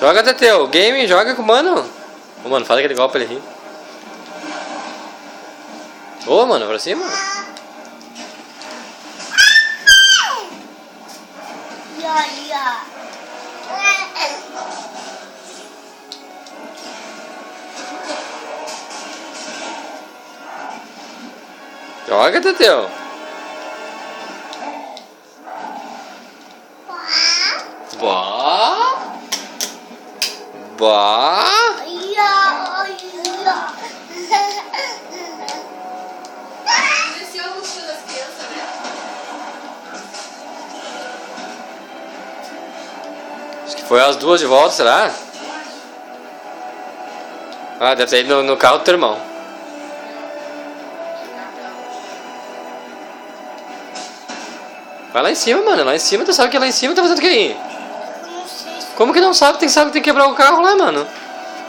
Joga, Teteu. Game, joga com o mano. Ô, mano, faz aquele golpe pra ele rir. Ô, mano, pra cima. Joga, Teteu. Bah. Bah. Desceu a mochila das crianças, né? Acho que foi as duas de volta, será? Ah, deve ter ido no carro do teu irmão. Vai lá em cima, mano. Lá em cima, tu sabe que lá em cima tá fazendo o que aí? Eu não sei. Como que não sabe? Tem que saber que tem que quebrar o carro lá, mano.